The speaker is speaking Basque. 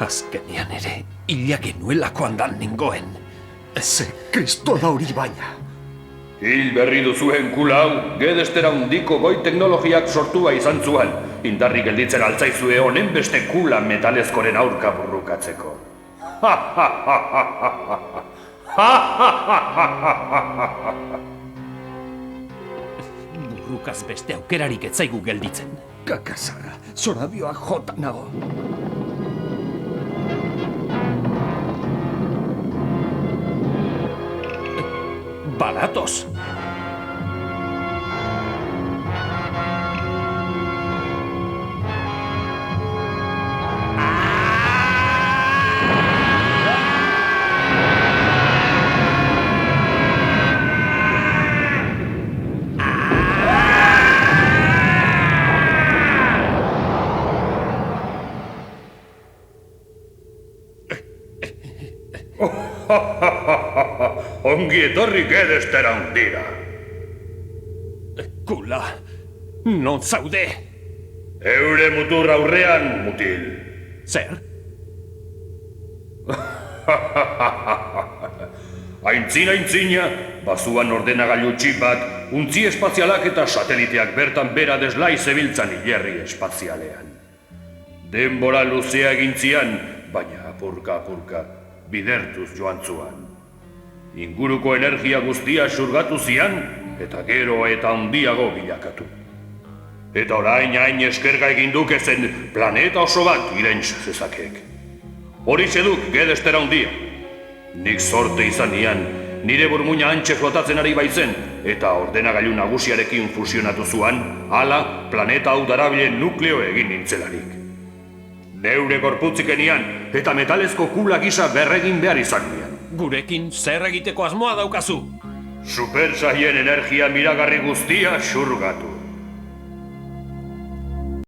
Azkenean ere, hila genuelako andan nengoen. Ze kristo da hori baina. Hil berri duzuen kula hau, gedestera handiko goi teknologiak sortua izan zuen. Indarrik gelditzen altzaizue honen beste kula metalezkoren aurka burrukatzeko. Burrukaz beste aukerarik ez zaigu gelditzen. Kakazara, zorabioak jota nago. Badatoz! Ongi etorri gedestera handira. Kula, non zaude? Eure mutur aurrean, mutil. Zer? Aintzina, bazuan ordenagailu txip bat, untzi espazialak eta sateliteak bertan bera deslai zebiltzan hilerri espazialean. Denbora luzea egintzian, baina apurka, bidertuz joan zuan. Inguruko energia guztia xurgatu zian, eta gero eta handiago bilakatu. Eta orain hain eskerga egin dukezen planeta oso bat irentz zezakek. Horixe duk gedestera handia. Nik sorte izan nian, nire burmuina antxe flotatzen ari baitzen, eta ordenagailu nagusiarekin fusionatu zuan, hala planeta hau darabilen nukleo egin nintzelarik. Neure gorputzikenian eta metalezko kula gisa berregin behar izan nian. Gurekin zer egiteko asmoa daukazu? Super Saiyan energia miragarri guztia xurgatu.